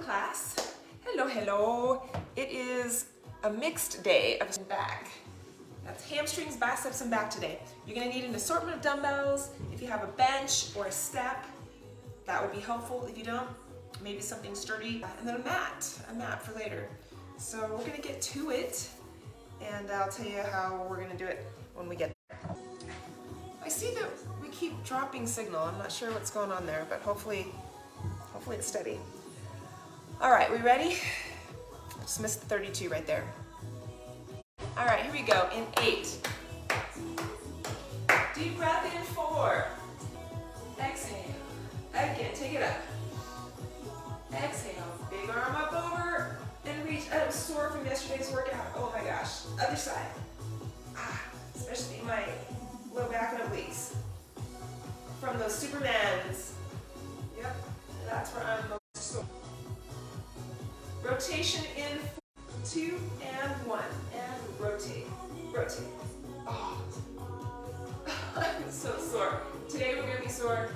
class. Hello, hello. It is a mixed day of back. That's hamstrings, biceps, and back today. You're gonna need an assortment of dumbbells. If you have a bench or a step, that would be helpful. If you don't, maybe something sturdy. And then a mat for later. So we're gonna get to it, and I'll tell you how we're gonna do it when we get there. I see that we keep dropping signal. I'm not sure what's going on there, but hopefully it's steady. All right, we ready? Just missed the 32 right there. All right, here we go. In 8. Deep breath in 4. Exhale. Again, take it up. Exhale. Big arm up over and reach. I'm sore from yesterday's workout. Oh my gosh. Other side. Especially my low back and obliques. From those Supermans. Yep, that's where I'm most sore. Rotation in 2 and 1. And rotate. Rotate. Oh. I'm so sore. Today we're going to be sore.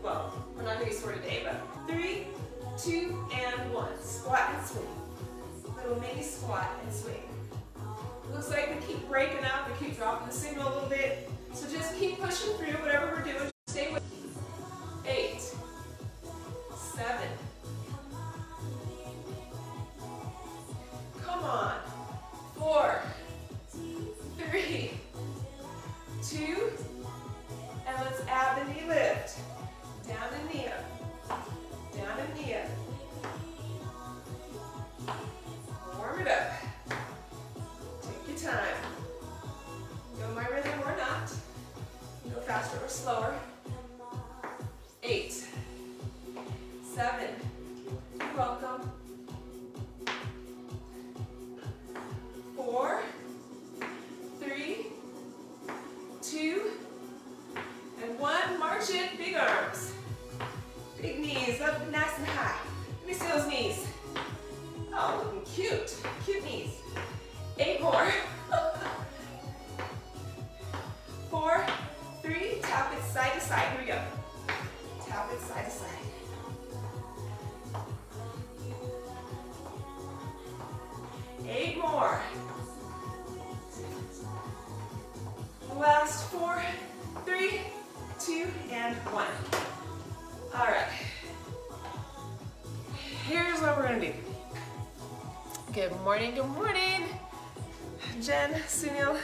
Well, we're not going to be sore today, but 3, 2, and 1. Squat and swing. Little mini squat and swing. Looks like we keep breaking up. We keep dropping the signal a little bit. So just keep pushing through whatever we're doing. Stay with 8, 7. Come on. 4, 3, 2, and let's add the knee lift. Down and knee up. Down and knee up. Warm it up. Take your time. Go my rhythm or not. Go faster or slower. 8, 7. You're welcome. 4, 3, 2, and 1. March it. Big arms. Big knees up nice and high. Let me see those knees. Oh, looking cute. Cute knees. 8 more. 4, 3, tap it side to side. Here we go. Tap it side to side. 8 more. Last 4, 3, 2, and 1. All right. Here's what we're gonna do. Good morning, good morning. Jen, Sunil,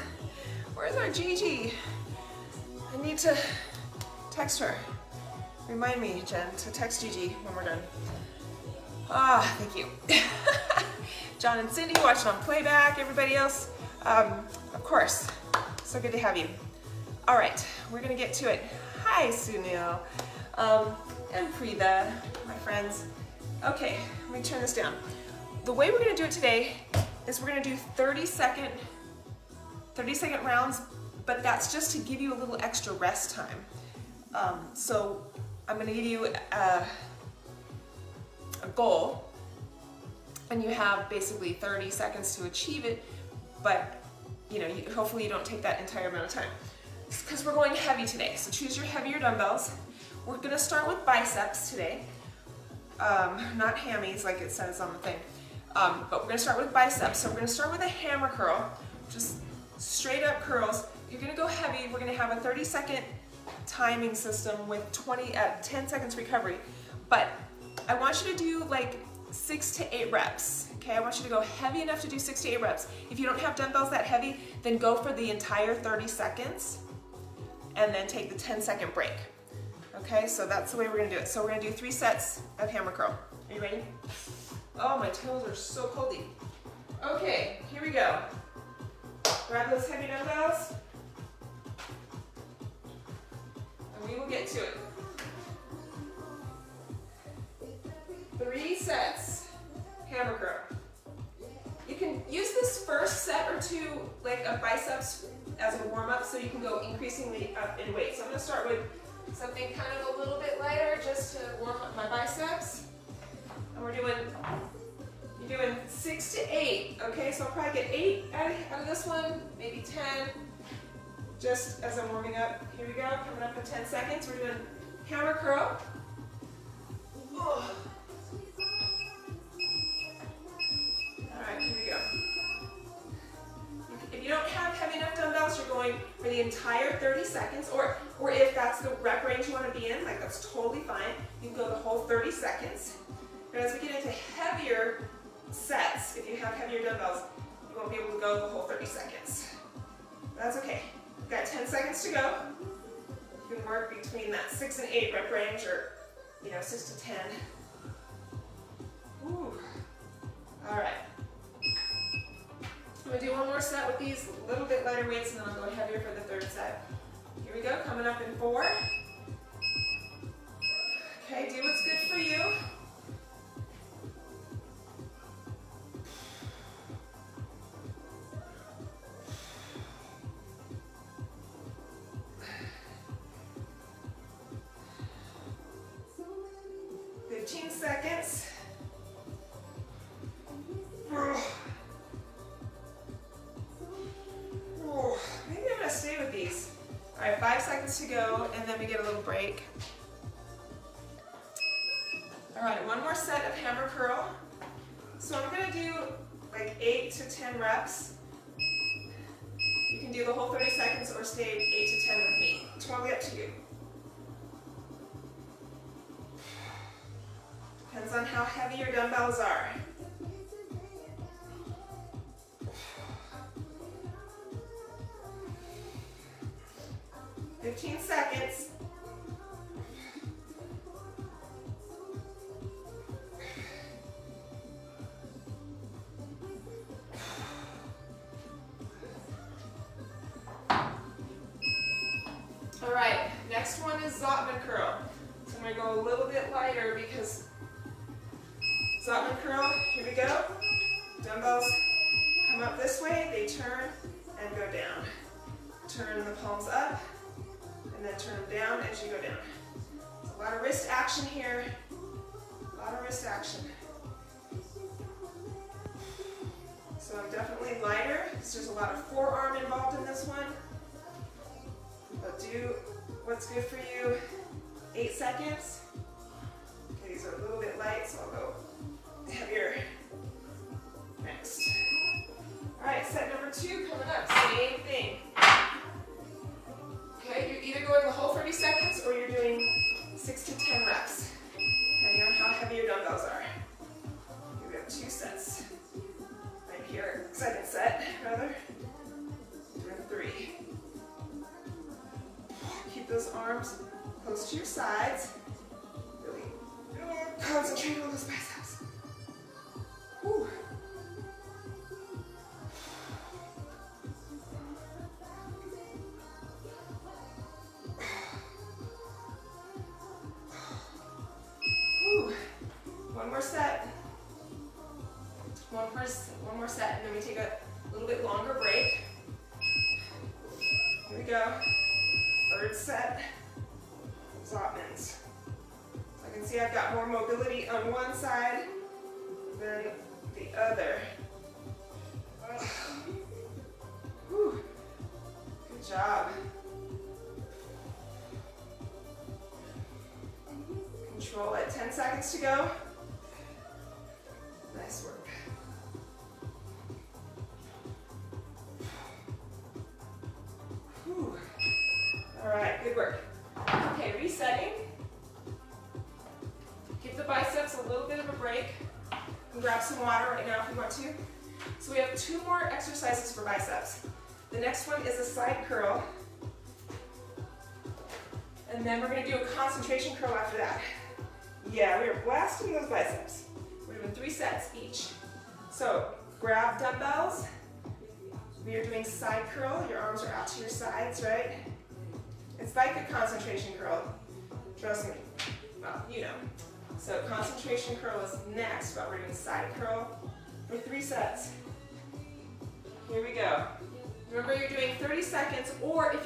where's our Gigi? I need to text her. Remind me, Jen, to text Gigi when we're done. Thank you. John and Cindy watching on playback, everybody else. Of course, so good to have you. All right, we're gonna get to it. Hi, Sunil, and Preetha, my friends. Okay, let me turn this down. The way we're gonna do it today is we're gonna do 30-second rounds, but that's just to give you a little extra rest time. So I'm gonna give you a goal, and you have basically 30 seconds to achieve it, but hopefully you don't take that entire amount of time. Because we're going heavy today, so choose your heavier dumbbells. We're gonna start with biceps today, not hammies like it says on the thing, but we're gonna start with biceps. So we're gonna start with a hammer curl, just straight up curls. You're gonna go heavy. We're gonna have a 30-second timing system with 10 seconds recovery, but I want you to do like 6 to 8 reps. Okay, I want you to go heavy enough to do 6 to 8 reps. If you don't have dumbbells that heavy, then go for the entire 30 seconds and then take the 10-second break. Okay, so that's the way we're gonna do it. So we're gonna do 3 sets of hammer curl. Are you ready? Oh, my toes are so coldy. Okay, here we go. Grab those heavy dumbbells, and we will get to it. 3 sets, hammer curl. You can use this first set or 2 like of biceps as a warm-up, so you can go increasingly up in weight. So I'm gonna start with something kind of a little bit lighter just to warm up my biceps. And you're doing 6 to 8, okay? So I'll probably get 8 out of this one, maybe 10, just as I'm warming up. Here we go, coming up in 10 seconds. We're doing hammer curl. Oh. the entire 30 seconds, or if that's the rep range you want to be in, like that's totally fine. You can go the whole 30 seconds. But as we get into heavier sets, if you have heavier dumbbells, you won't be able to go the whole 30 seconds. That's okay. We've got 10 seconds to go. You can work between that 6 and 8 rep range, or 6 to 10. Ooh. All right. I'm gonna do one more set with these a little bit lighter weights, and then I'll go heavier for the third set. Here we go, coming up in 4. Okay, do what's good for you. Seconds. Maybe I'm going to stay with these. All right, 5 seconds to go, and then we get a little break. All right, one more set of hammer curl. So I'm going to do like 8 to 10 reps. You can do the whole 30 seconds or stay 8 to 10 with me. Totally up to you. Depends on how heavy your dumbbells are. "15 seconds. All right, next one is Zottman curl. So I'm going to go a little bit lighter because Zottman curl, here we go. Dumbbells come up this way, they turn and go down. Turn the palms up and then turn them down as you go down. There's a lot of wrist action here. A lot of wrist action. So I'm definitely lighter because there's a lot of forearm involved in this one. But do what's good for you. 8 seconds. Okay, these are a little bit light, so I'll go heavier next. All right, set number 2 coming up. Same thing. Okay, you're either going the whole 30 seconds or you're doing 6 to 10 reps, depending on how heavy your dumbbells are. Here we have 2 sets. Right here, second set, rather. Doing 3. Keep those arms close to your sides. Really concentrate on those biceps. Whew. One more set. One more set, and then we take a little bit longer break. Here we go. Third set. Zottmans. So I can see I've got more mobility on one side than the other. Whew. Good job. Control it. 10 seconds to go. Nice work. Whew. All right, good work. Okay, resetting. Give the biceps a little bit of a break. And grab some water right now if you want to. So we have 2 more exercises for biceps. The next one is a side curl. And then we're going to do a concentration curl after that. Yeah, we are blasting those biceps. We're doing 3 sets each. So grab dumbbells. We are doing side curl. Your arms are out to your sides, right? It's like a concentration curl. Trust me. Well, you know. So concentration curl is next, but we're doing side curl for 3 sets. Here we go. Remember, you're doing 30 seconds, or if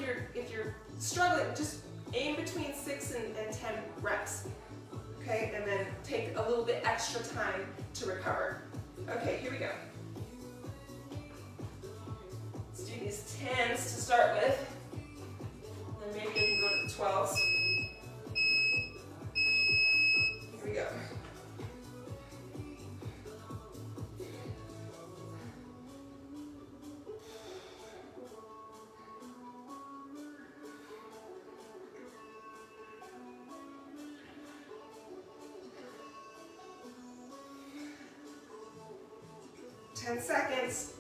you're struggling, just aim between 6 and 10 reps. Okay, and then take a little bit extra time to recover. Okay, here we go. Let's do these 10s to start with. And maybe we can go to the 12s. Here we go. 10 seconds.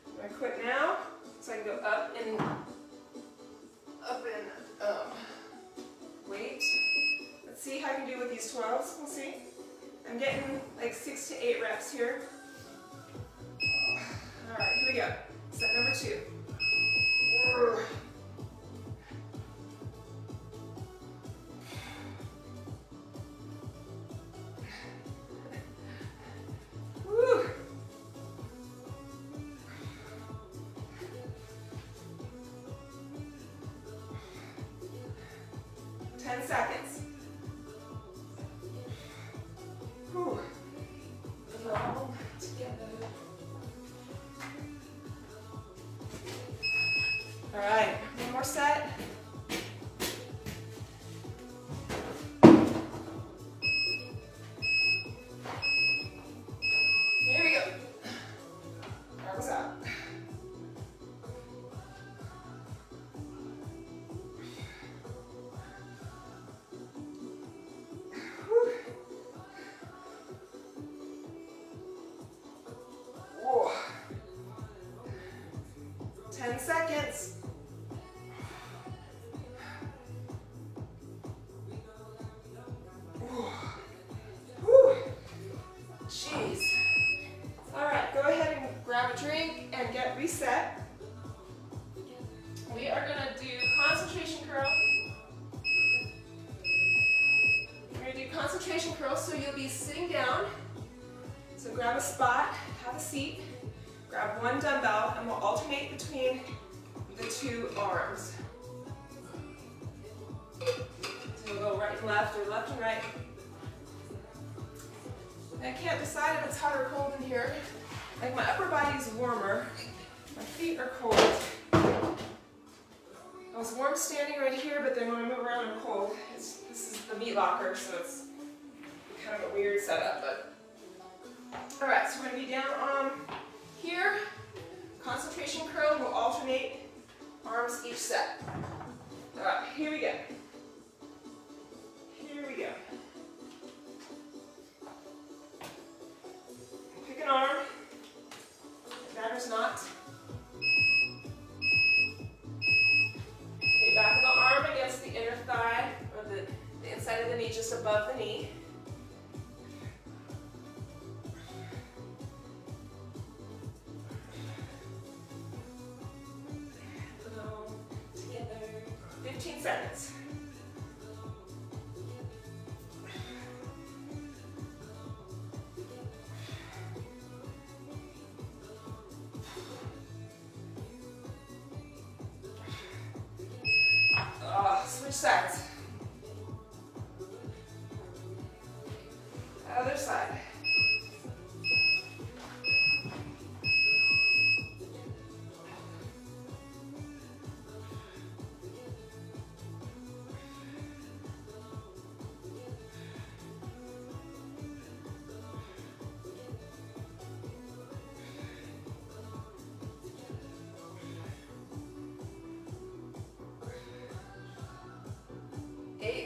I'm gonna quit now, so I can go up and wait. Let's see how I can do with these 12s. We'll see. I'm getting like 6 to 8 reps here. All right, here we go. Set number 2. Woo. 10 seconds. Whew. Put it all together. All right, one more set. Here we go. Arms out. Whew. Whoa. 10 seconds. Jeez. All right, go ahead and grab a drink and get reset. We are gonna do concentration curl. We're gonna do concentration curl, so you'll be sitting down. So grab a spot, have a seat, grab one dumbbell, and we'll alternate between the 2 arms. So we'll go right and left, or left and right. I can't decide if it's hot or cold in here. Like my upper body's warmer, my feet are cold. I was warm standing right here, but then when I move around I'm cold. This is the meat locker, so it's kind of a weird setup, but. All right, so we're gonna be down on here. Concentration curl, we'll alternate arms each set. All right, here we go. Here we go. Pick an arm, it matters not. Okay, back of the arm against the inner thigh, or the inside of the knee, just above the knee. Put them all together. 15 seconds. Switch sides. Other side.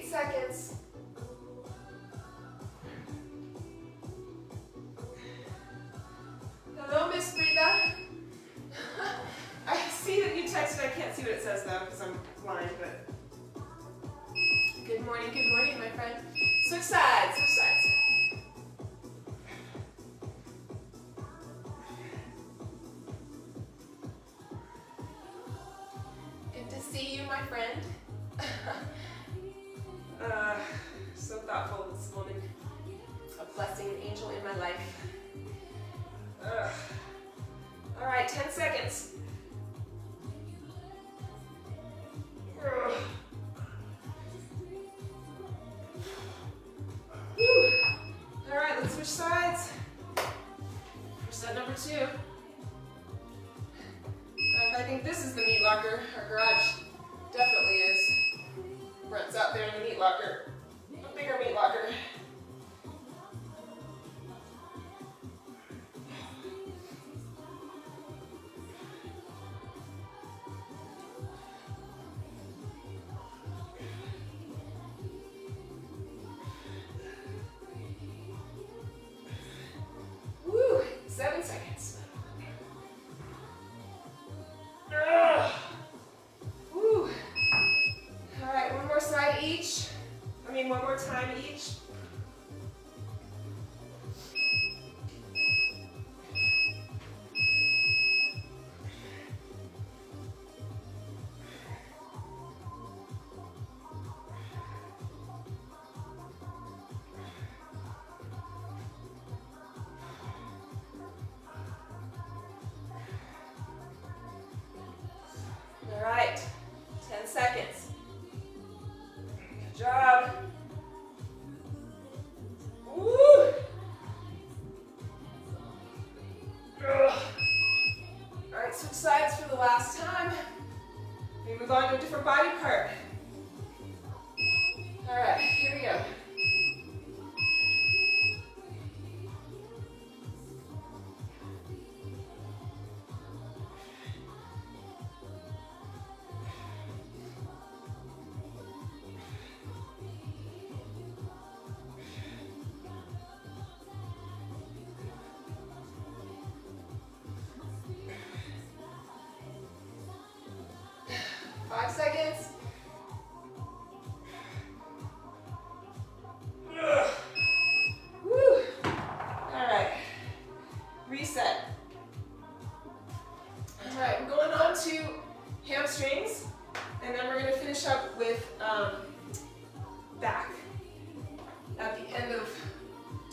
Seconds. Hello, Miss Frida. I see that you texted. I can't see what it says though because I'm blind, but good morning, my friend. Switch sides, switch sides. Good to see you, my friend. So thoughtful, this woman, a blessing, an angel in my life. All right, 10 seconds. All right, let's switch sides. For set number 2. I think this is the meat locker. Our garage definitely is. Brent's out there in the meat locker. A bigger meat locker. Woo!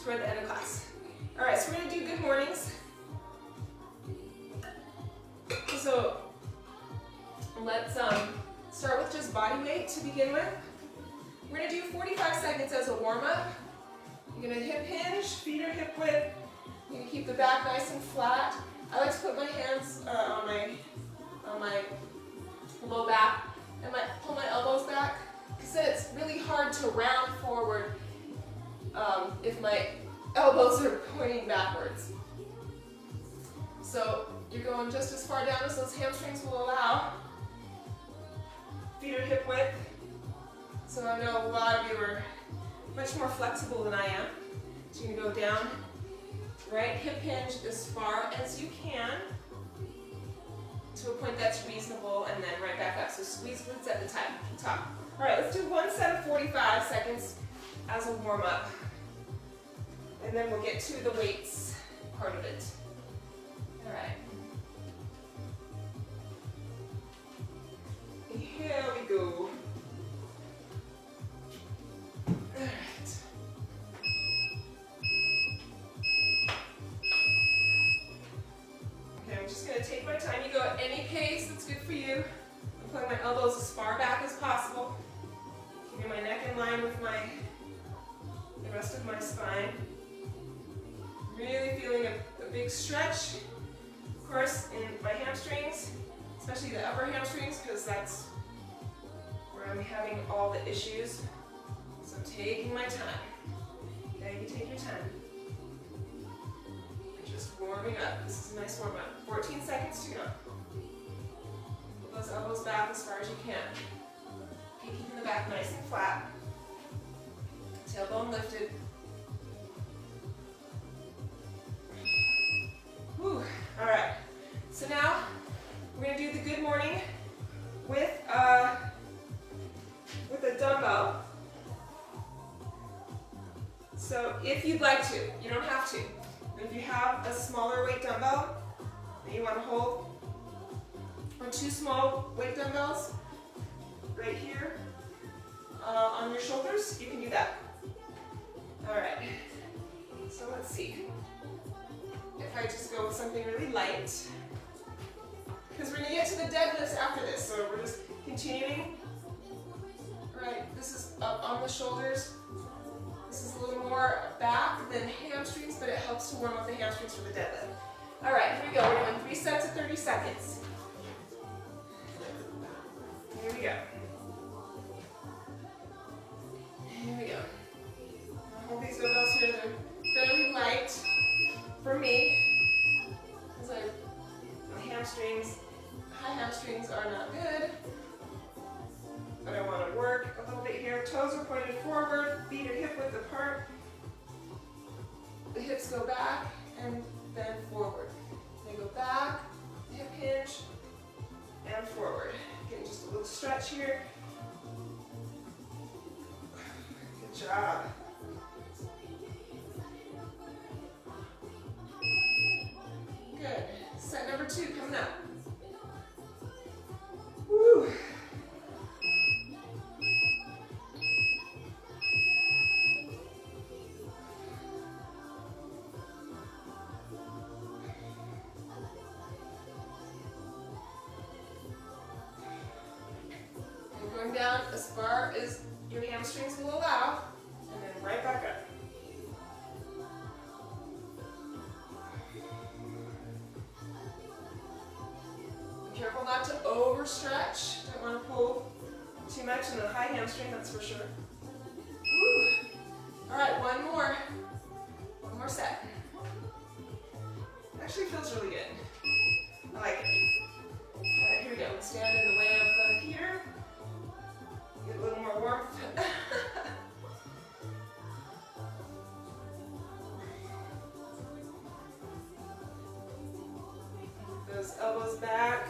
toward the end of class. All right, so we're gonna do good mornings. So let's start with just body weight to begin with. We're gonna do 45 seconds as a warm-up. You're gonna hip hinge, feet are hip width. You're gonna keep the back nice and flat. I like to put my hands on my low back and pull my elbows back, because then it's really hard to round forward if my elbows are pointing backwards. So you're going just as far down as those hamstrings will allow. Feet are hip width. So I know a lot of you are much more flexible than I am. So you're going to go down, right hip hinge as far as you can to a point that's reasonable, and then right back up. So squeeze glutes at the top. All right, let's do one set of 45 seconds as a warm-up. And then we'll get to the weights part of it. All right. Here we go. All right. Okay, I'm just going to take my time. You go at any pace that's good for you. I'm putting my elbows as far back as possible. Keeping my neck in line with the rest of my spine. Really feeling a big stretch, of course, in my hamstrings, especially the upper hamstrings, because that's where I'm having all the issues. So I'm taking my time. Okay, you take your time. Just warming up. This is a nice warm up. 14 seconds to go. Pull those elbows back as far as you can. Okay, keeping the back nice and flat. Tailbone lifted. Whew. All right. So now we're going to do the good morning with a dumbbell. So if you'd like to, you don't have to. If you have a smaller weight dumbbell that you want to hold, or two small weight dumbbells right here on your shoulders, you can do that. All right. So let's see. If I just go with something really light, because we're going to get to the deadlifts after this, so we're just continuing. Right, this is up on the shoulders. This is a little more back than hamstrings, but it helps to warm up the hamstrings for the deadlift. All right, here we go. We're doing 3 sets of 30 seconds. Here we go. Here we go. I'll hold these dumbbells here. They're fairly light for me, because my hamstrings, high hamstrings are not good. But I want to work a little bit here. Toes are pointed forward, feet are hip width apart. The hips go back and bend forward. They go back, hip hinge, and forward. Getting just a little stretch here. Good job. Good. Set number 2 coming up. Woo. Going down as far as your hamstrings will allow, and then right back up. Be careful not to overstretch. Don't want to pull too much in the high hamstring, that's for sure. Woo. All right, one more set. Actually feels really good. I like it. All right, here we go. Stand in the way of the heater. Get a little more warmth. Those elbows back,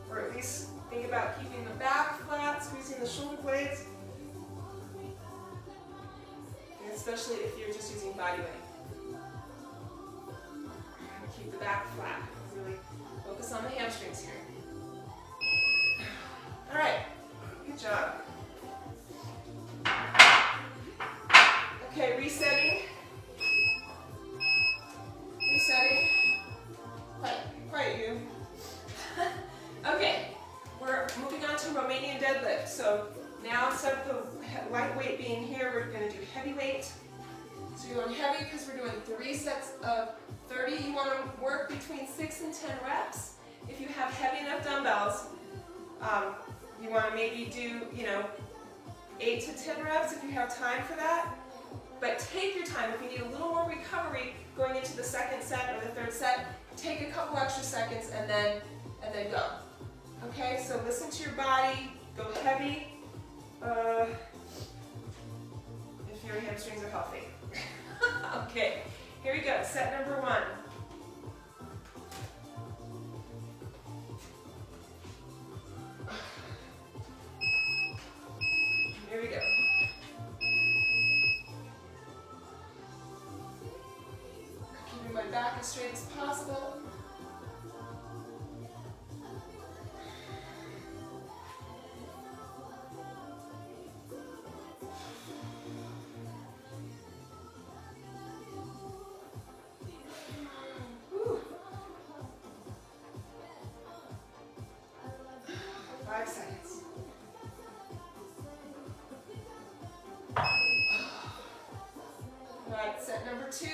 or at least think about keeping the back flat, squeezing the shoulder blades, and especially if you're just using body weight. Keep the back flat. Really focus on the hamstrings here. All right. Good job. Okay, resetting. So you're going heavy because we're doing 3 sets of 30. You want to work between 6 and 10 reps. If you have heavy enough dumbbells, you want to maybe do, 8 to 10 reps if you have time for that. But take your time. If you need a little more recovery going into the second set or the third set, take a couple extra seconds and then go. Okay, so listen to your body, go heavy, if your hamstrings are healthy. Okay, here we go, set number 1. Here we go. Keeping my back as straight as possible. Whew. 5 seconds. All right, set number 2.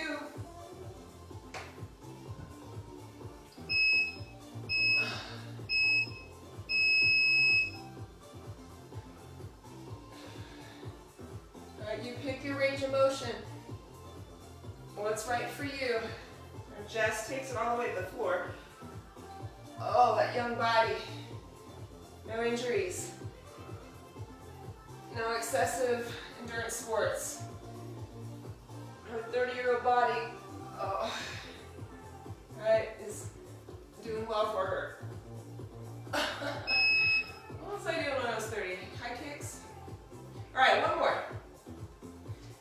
All right, you pick your range of motion. What's right for you? Jess takes it all the way to the floor. Oh, that young body. No injuries. No excessive endurance sports. Her 30-year-old body, is doing well for her. What was I doing when I was 30? High kicks? All right, one more.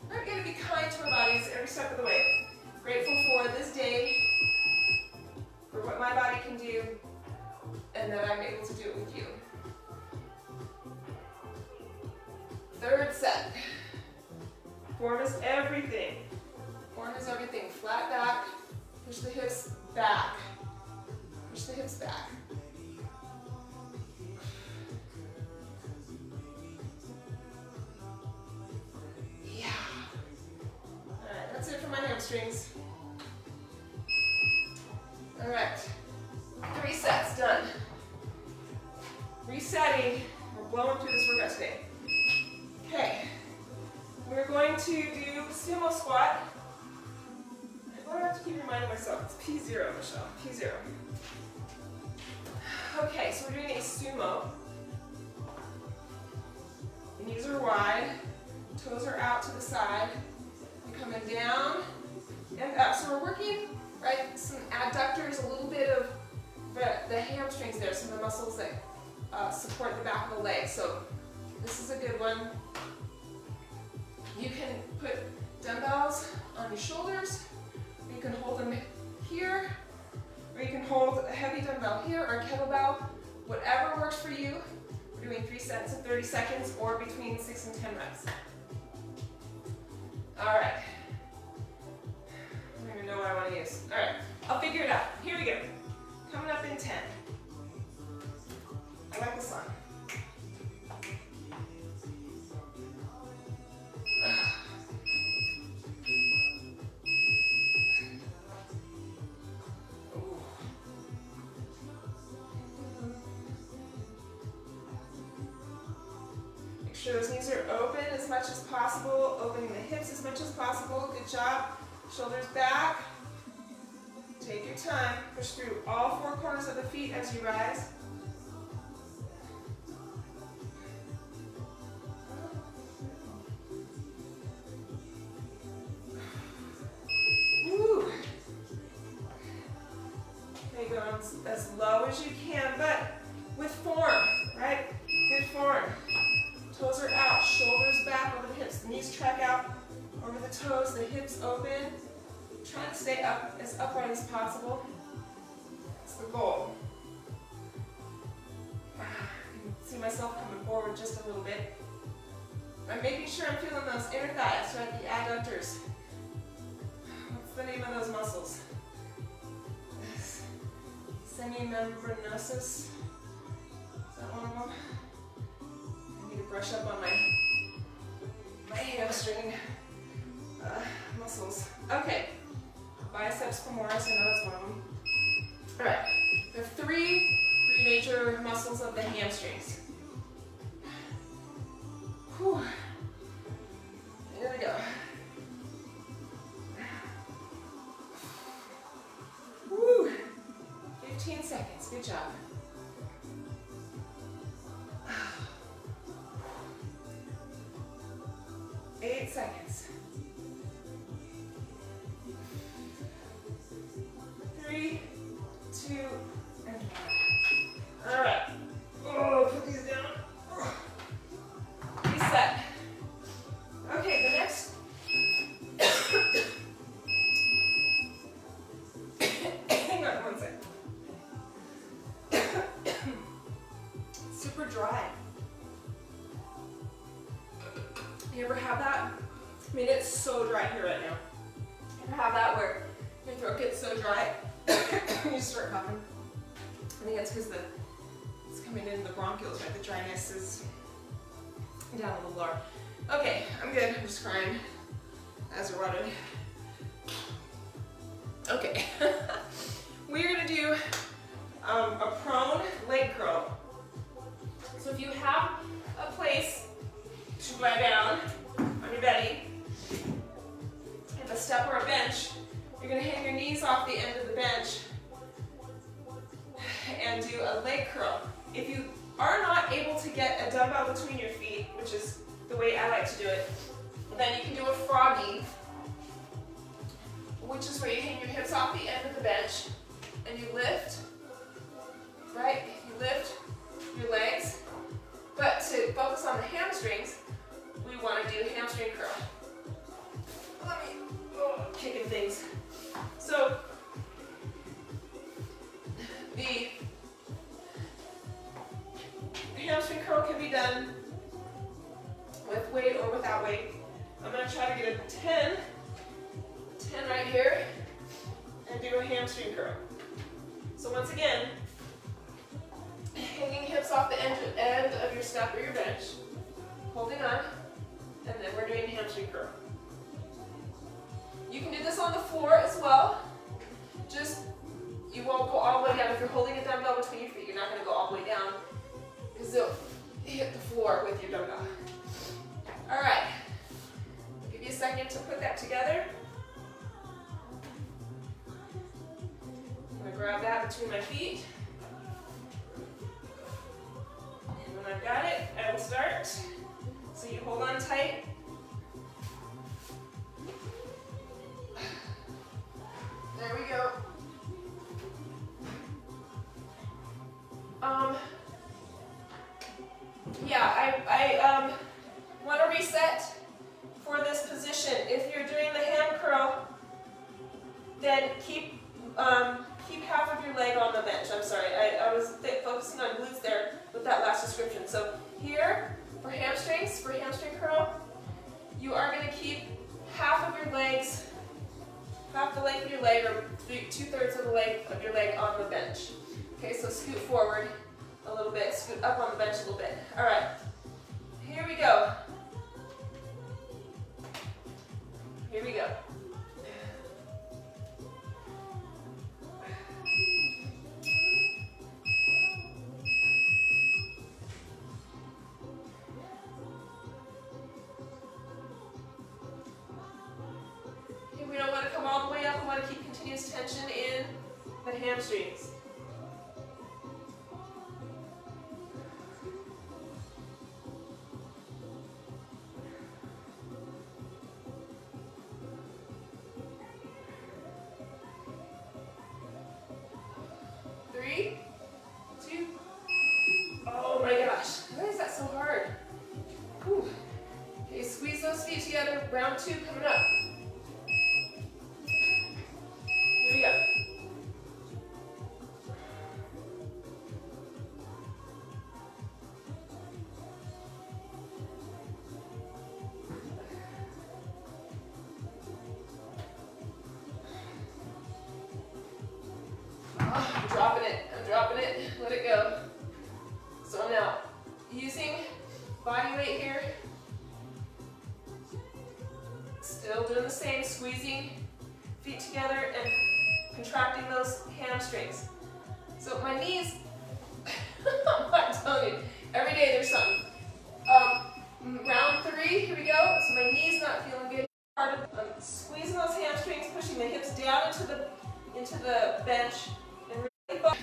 We're going to be kind to our bodies every step of the way. Grateful for this day, for what my body can do, and that I'm able to do it with you. Third set. Form is everything. Form is everything. Flat back. Push the hips back. Push the hips back. Yeah. All right, that's it for my hamstrings. All right. 3 sets done. Resetting. We're blowing through this workout today. Okay, we're going to do sumo squat. I'm going to have to keep reminding myself, it's P0, Michelle, P0. Okay, so we're doing a sumo. The knees are wide, toes are out to the side. You're coming down and up. So we're working, right, some adductors, a little bit of the hamstrings there, some of the muscles that support the back of the leg. So this is a good one. You can put dumbbells on your shoulders, or you can hold them here, or you can hold a heavy dumbbell here or a kettlebell, whatever works for you. We're doing 3 sets of 30 seconds or between 6 and 10 reps. All right. I don't even know what I want to use. All right, I'll figure it out. Here we go. Coming up in 10. I like this one. Make sure those knees are open as much as possible, opening the hips as much as possible. Good job. Shoulders back. Take your time. Push through all 4 corners of the feet as you rise. As low as you can, but with form, right? Good form. Toes are out, shoulders back over the hips, the knees track out over the toes, the hips open. Trying to stay up as upright as possible. That's the goal. I can see myself coming forward just a little bit. I'm making sure I'm feeling those inner thighs, right? The adductors. What's the name of those muscles? Semimembranosus. Is that one of them? I need to brush up on my hamstring muscles. Okay, biceps femoris, I know that's one of them. All right, we have three major muscles of the hamstrings. Whew. Here we go. Woo. 15 seconds, good job. 8 seconds. 3, 2, and 1. All right. Oh, put these down. Reset. Okay, the next. Hang on one second. Super dry. You ever have that? I mean, it's so dry here right now. You ever have that where your throat gets so dry you start coughing? I think it's because it's coming in the bronchioles, right? The dryness is down a little lower. Okay, I'm good. I'm just crying as we're watering. Okay. We're gonna do a prone leg curl. So if you have a place to lie down on your belly, if a step or a bench, you're gonna hang your knees off the end of the bench and do a leg curl. If you are not able to get a dumbbell between your feet, which is the way I like to do it, then you can do a froggy, which is where you hang your hips off the end of the bench and you lift, right? You lift your legs, but to focus on the hamstrings, we want to do a hamstring curl. Let me, kicking things. So, the hamstring curl can be done with weight or without weight. I'm going to try to get a 10 right here, and do a hamstring curl. So once again, hanging hips off the end of your step or your bench, holding on, and then we're doing a hamstring curl. You can do this on the floor as well. Just, you won't go all the way down. If you're holding a dumbbell between your feet, you're not going to go all the way down because it'll hit the floor with your dumbbell. All right. I'll give you a second to put that together. I'm going to grab that between my feet. And when I've got it, I will start. So you hold on tight. There we go. I want to reset for this position. If you're doing the ham curl, then keep half of your leg on the bench. I'm sorry, I was focusing on glutes there with that last description. So here, for hamstrings, for hamstring curl, you are going to keep half of your legs, half the length of your leg, or 2/3 of the length of your leg on the bench. Okay, so scoot forward a little bit, scoot up on the bench a little bit. All right, here we go. Here we go. We don't want to come all the way up. We want to keep continuous tension in the hamstrings. Oh my gosh, why is that so hard? Whew. Okay, squeeze those feet together. Round 2 coming up. Here we go. I'm dropping it, let it go. So now, using body weight here, still doing the same, squeezing feet together and contracting those hamstrings. So my knees, I'm telling you, every day there's something. Round 3, here we go. So my knee's not feeling good. Squeezing those hamstrings, pushing the hips down into the bench, and really focus.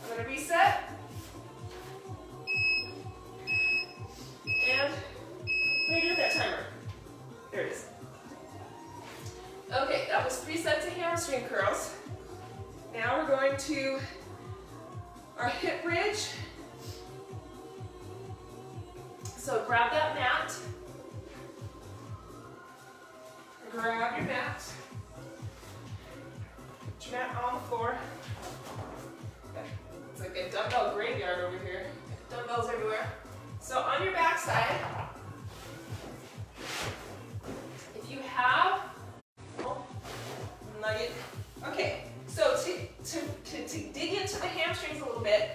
I'm going to reset. And what do you do with that timer? There it is. Okay, that was 3 sets of hamstring curls. Now we're going to our hip bridge. So grab that mat. Grab your mat. Put your mat on the floor. It's like a dumbbell graveyard over here. Dumbbells everywhere. So on your back side, if you have, nugget. Okay, so to dig into the hamstrings a little bit,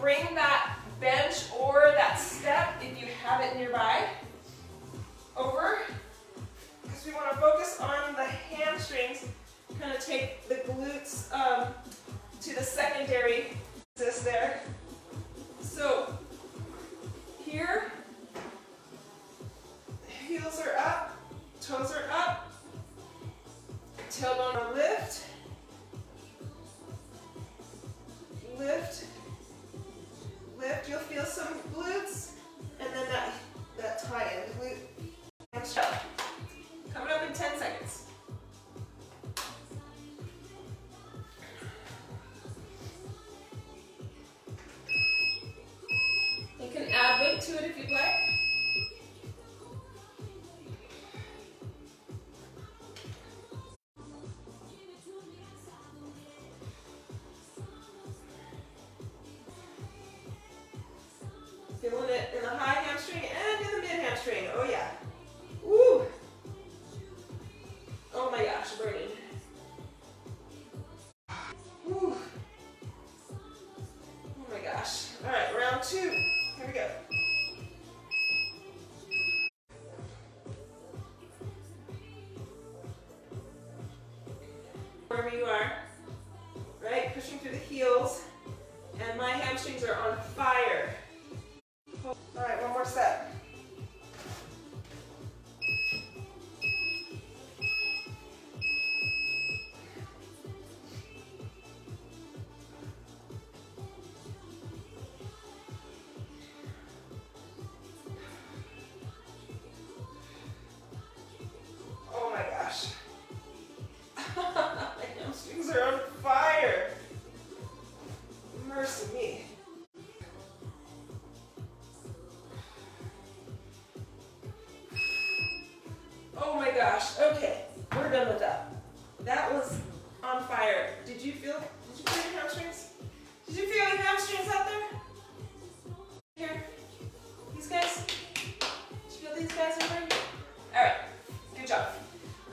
bring that bench or that step, if you have it nearby, over, because we want to focus on the hamstrings, kind of take the glutes to the secondary axis there. So here, heels are up, toes are up, tailbone will lift, lift, lift. You'll feel some glutes, and then that tie-in, glute, hamstring. Coming up in 10 seconds. You can add weight to it if you'd like. Feeling it in the high hamstring and in the mid hamstring. Oh yeah. Woo! Oh my gosh, burning. Woo! Oh my gosh. All right, round 2. Here we go. Wherever you are, right? Pushing through the heels, and my hamstrings are on fire. All right, one more set. Oh my gosh. My hamstrings are on fire. Mercy me. Oh my gosh, okay, we're done with that. That was on fire. Did you feel your hamstrings? Did you feel your hamstrings out there? Here, these guys? Did you feel these guys over here? All right, good job.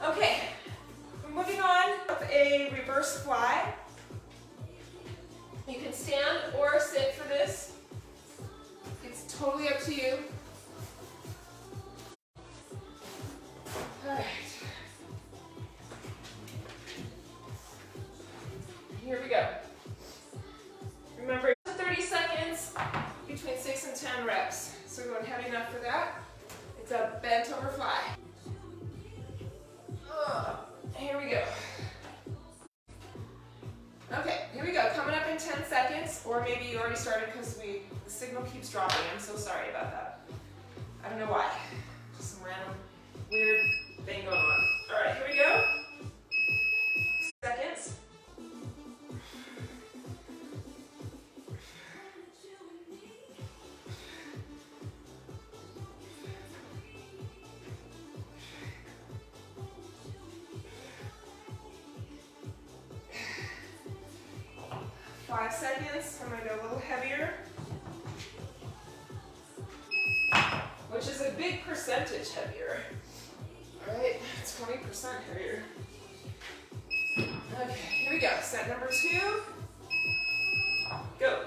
Okay, we're moving on with a reverse fly. You can stand or sit for this. It's totally up to you. All right. Here we go. Remember, 30 seconds between 6 and 10 reps. So we're going heavy enough for that. It's a bent over fly. Here we go. Okay, here we go. Coming up in 10 seconds, or maybe you already started because the signal keeps dropping. I'm so sorry about that. I don't know why. Just some random weird thing going on. All right, here we go. Seconds. Five seconds. I'm going to go a little heavier, which is a big percentage heavier. All right, 20% heavier. Okay, here we go. Set number 2. Go.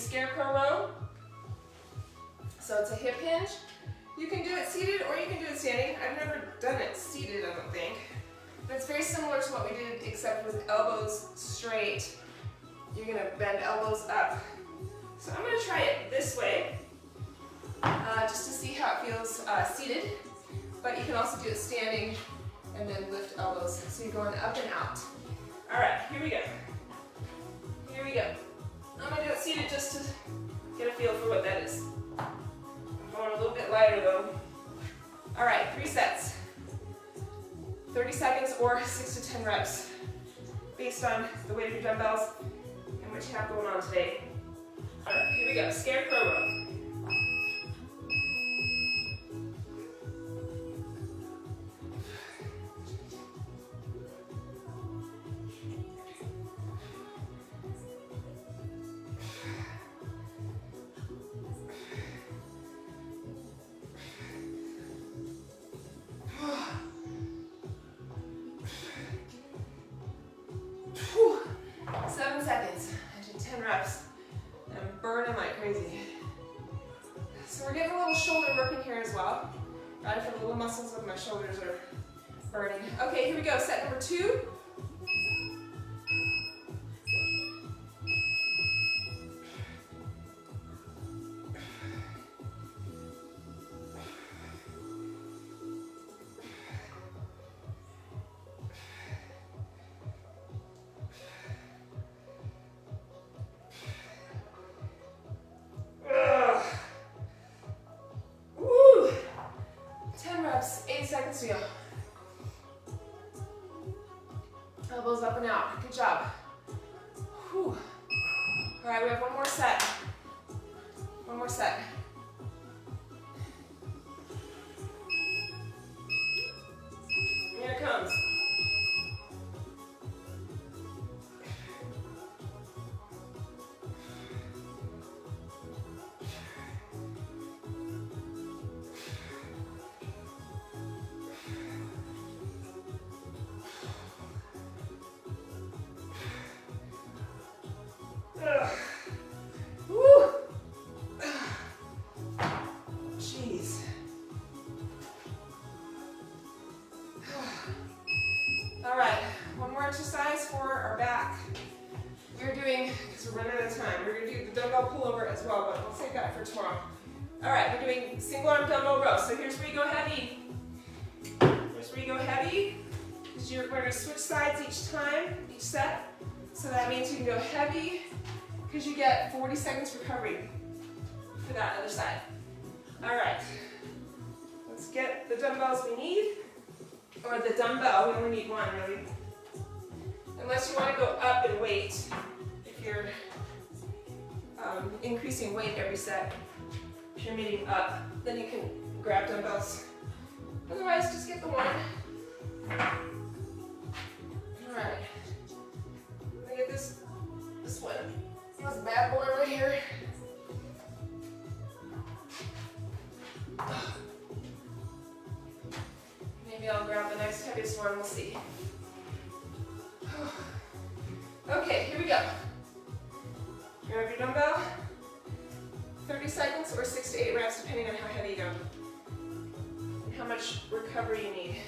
scarecrow row. So it's a hip hinge. You can do it seated or you can do it standing. I've never done it seated, I don't think. But it's very similar to what we did, except with elbows straight. You're gonna bend elbows up. So I'm gonna try it this way, just to see how it feels seated. But you can also do it standing and then lift elbows. So you're going up and out. All right, here we go. Here we go. I'm gonna do it seated just to get a feel for what that is. I'm going a little bit lighter though. All right, 3 sets. 30 seconds or 6 to 10 reps, based on the weight of your dumbbells and what you have going on today. All right, here we go, scarecrow row. Whew. 7 seconds. I did 10 reps. I'm burning like crazy. So we're getting a little shoulder working here as well. Right, for the little muscles of my shoulders are burning. Okay, here we go. Set number 2. Woo! 10 reps, 8 seconds to go. Elbows up and out. Good job. Whew. All right, we have one more set. One more set. Here it comes. Woo! Jeez. All right, one more exercise for our back. We're doing, because we're running out of time, we're going to do the dumbbell pullover as well, but we'll save that for tomorrow. All right, we're doing single arm dumbbell row. So here's where you go heavy. Here's where you go heavy. We're going to switch sides each time, each set. So that means you can go heavy, because you get 40 seconds recovery for that other side. All right, let's get the dumbbells we need, or the dumbbell, we only need one really. Unless you want to go up in weight, if you're increasing weight every set, if you're meeting up, then you can grab dumbbells. Otherwise, just get the one. All right, let me get this one. This bad boy right here. Maybe I'll grab the next heaviest one, we'll see. Okay, here we go. Grab your dumbbell. 30 seconds or 6 to 8 reps, depending on how heavy you go. And how much recovery you need.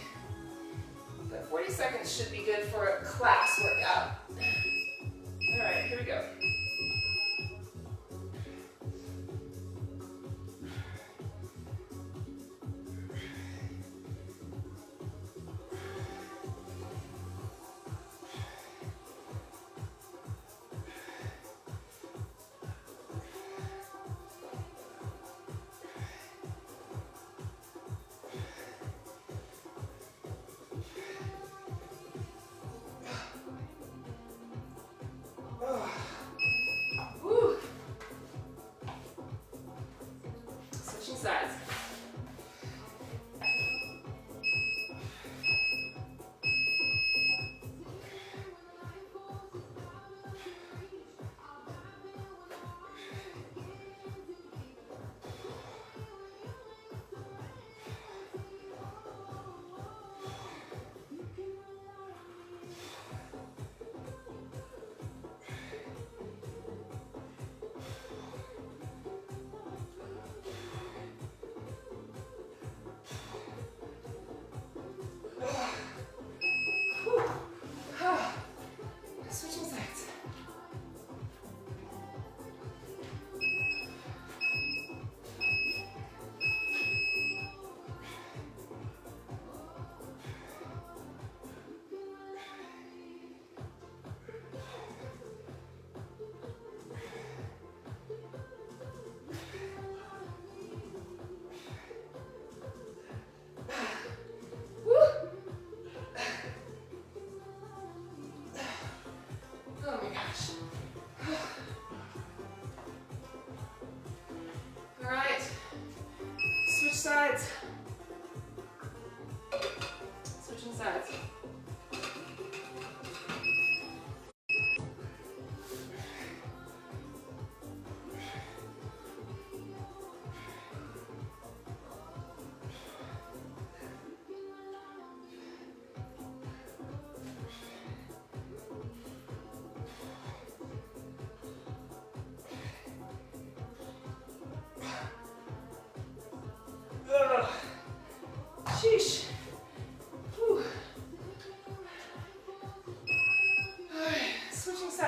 But 40 seconds should be good for a class workout. All right, here we go.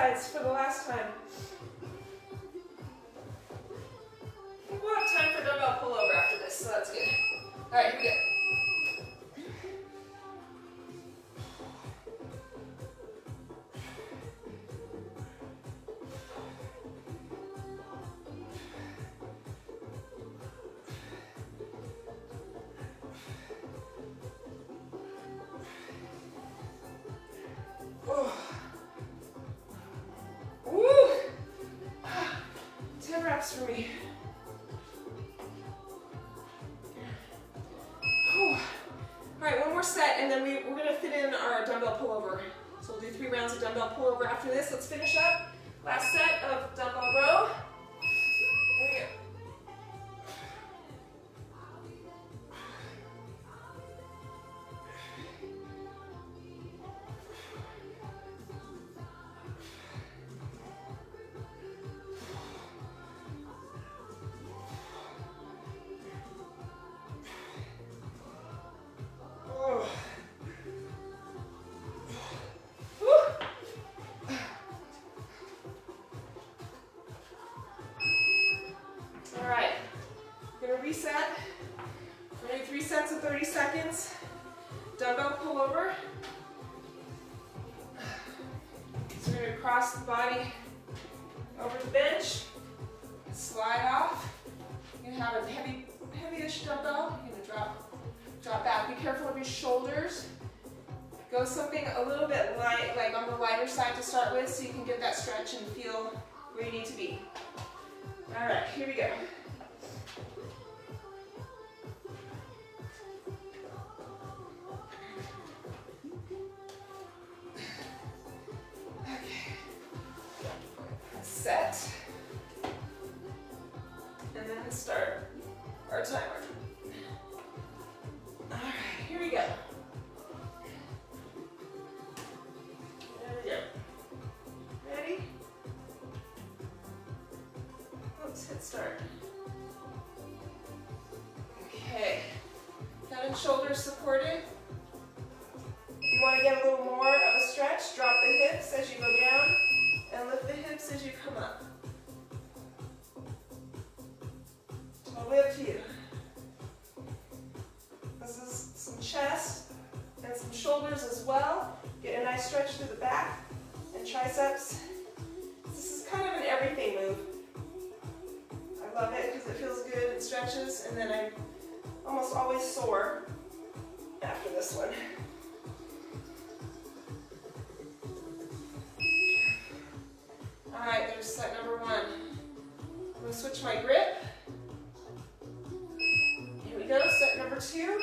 sides for the last time. We'll have time for dumbbell pullover after this, so that's good. All right, here we go. Oh. Woo. 10 reps for me. Whew. All right, one more set, and then we're gonna fit in our dumbbell pullover. So we'll do 3 rounds of dumbbell pullover after this. Let's finish up. Last set of dumbbell row. Here we go. Reset. We're going to do 3 sets of 30 seconds. Dumbbell pullover. So we're going to cross the body over the bench, slide off. You're going to have a heavy-ish dumbbell. You're going to drop back. Be careful of your shoulders. Go something a little bit light, like on the lighter side to start with, so you can get that stretch and feel where you need to be. All right, here we go. Set, and then start our timer. All right, here we go. There we go. Ready? Let's hit start. Okay, head and shoulders supported. If you want to get a little more of a stretch, drop the hips as you go down. And lift the hips as you come up. Totally up to you. This is some chest and some shoulders as well. Get a nice stretch through the back and triceps. This is kind of an everything move. I love it because it feels good and stretches, and then I'm almost always sore after this one. All right, there's set number 1. I'm going to switch my grip. Here we go, set number 2.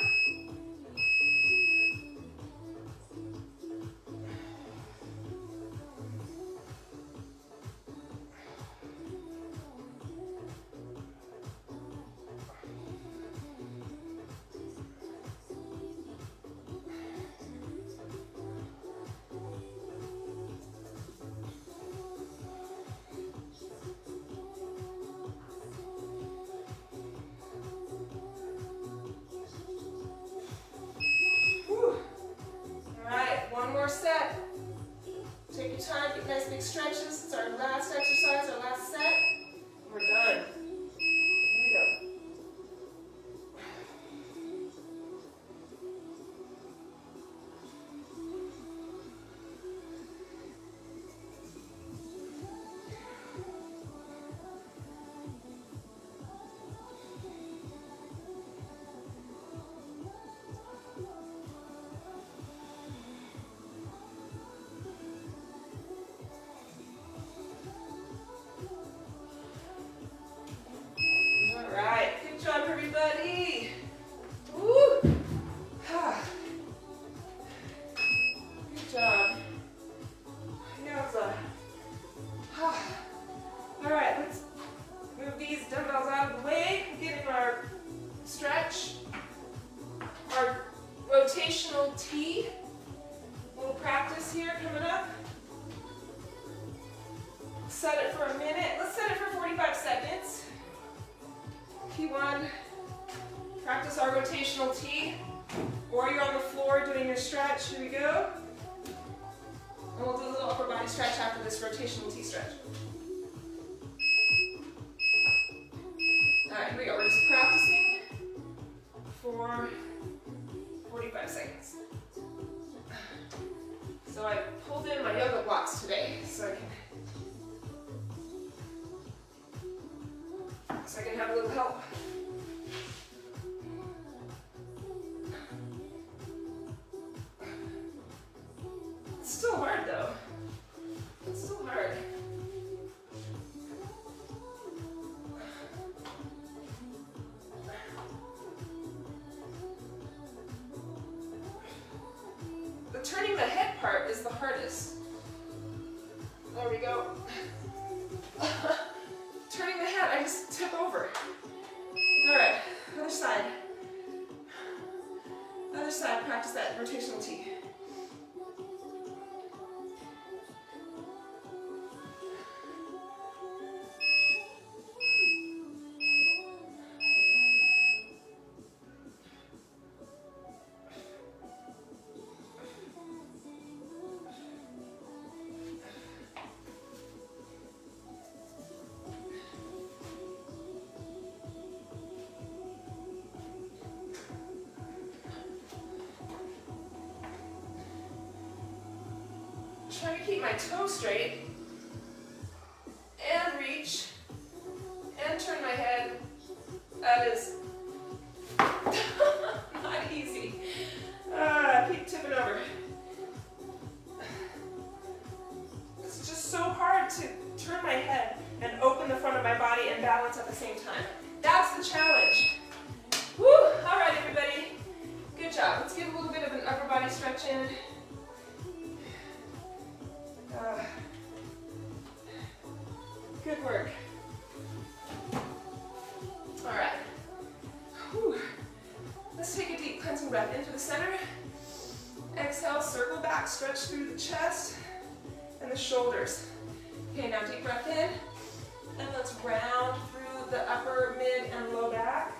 Set. Take your time, get nice big stretches. It's our last exercise, our last set. We're done. Here we go. Everybody. Woo. Good job. Yowza. All right, let's move these dumbbells out of the way. Get in our stretch, our rotational T. A little practice here coming up. Set it for a minute. Let's set it for 45 seconds. P1, practice our rotational T, or you're on the floor doing your stretch. Here we go. And we'll do a little upper body stretch after this rotational T stretch. All right, here we go. We're just practicing for 45 seconds. So I pulled in my yoga blocks today so I can have a little help. It's still hard though. It's still hard. The turning the head part is the hardest. There we go. Turning the head, I just tip over. All right, other side. Other side, practice that rotational T. Try to keep my toes straight and reach and turn my head. That is not easy. Keep tipping over. It's just so hard to turn my head and open the front of my body and balance at the same time. That's the challenge. Woo! All right, everybody. Good job. Let's get a little bit of an upper body stretch in. Good work. All right. Whew. Let's take a deep cleansing breath into the center. Exhale, circle back, stretch through the chest and the shoulders. Okay, now deep breath in, and let's round through the upper, mid, and low back.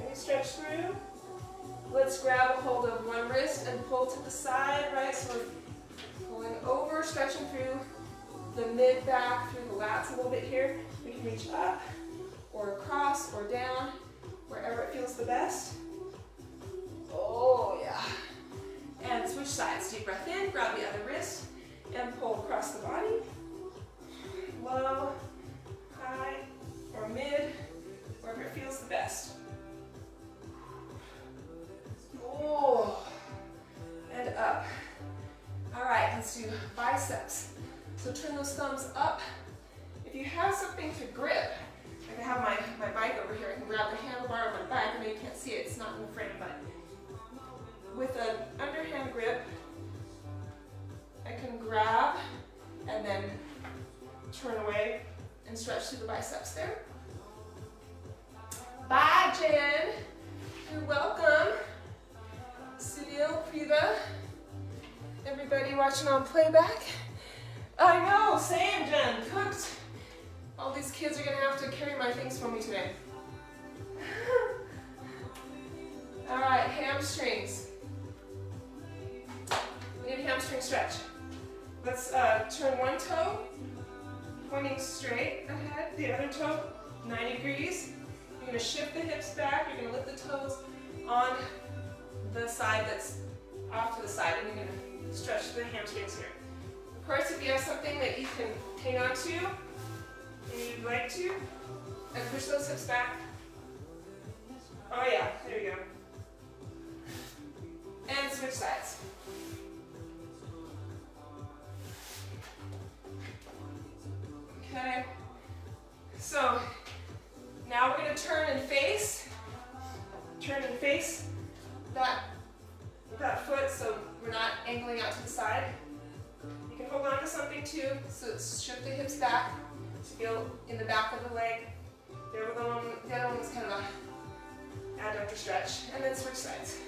Okay, stretch through. Let's grab a hold of one wrist and pull to the side, right? So we're pulling over, stretching through the mid back, through the lats a little bit here. We can reach up or across or down, wherever it feels the best. Oh yeah. And switch sides. Deep breath in, grab the other wrist, and pull across the body. Low, high, or mid, wherever it feels the best. Oh, and up. All right, let's do biceps. So turn those thumbs up. If you have something to grip, like I have my bike over here, I can grab the handlebar of my bike. I know you can't see it, it's not in the frame, but with an underhand grip, I can grab and then turn away and stretch through the biceps there. Bye, Jen. You're welcome. Sunil, Priva, everybody watching on playback. I know, same, Jen. Cooked. All these kids are gonna have to carry my things for me today. All right, hamstrings. We need a hamstring stretch. Let's turn one toe, pointing straight ahead, the other toe, 90 degrees. You're gonna shift the hips back, you're gonna lift the toes on the side that's off to the side, and you're gonna stretch the hamstrings here. Of course, if you have something that you can hang on to, and you'd like to, and push those hips back. Oh yeah, there you go. And switch sides. Okay, so now we're going to turn and face that foot so we're not angling out to the side. You can hold on to something too, so shift the hips back to feel in the back of the leg. The other one was kind of a adductor stretch, and then switch sides.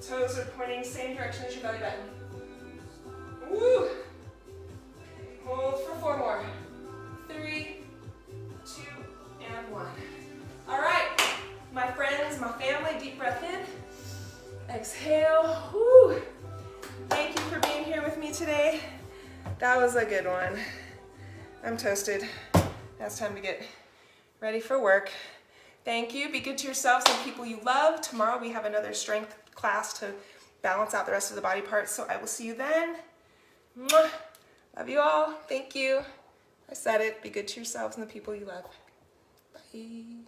Toes are pointing same direction as your belly button. Woo! Hold for 4 more. 3, 2, and 1. All right, my friends, my family, deep breath in. Exhale. Woo! Thank you for being here with me today. That was a good one. I'm toasted. Now it's time to get ready for work. Thank you. Be good to yourselves and people you love. Tomorrow we have another strength class to balance out the rest of the body parts, so I will see you then. Mwah. Love you all. Thank you. I said it. Be good to yourselves and the people you love. Bye.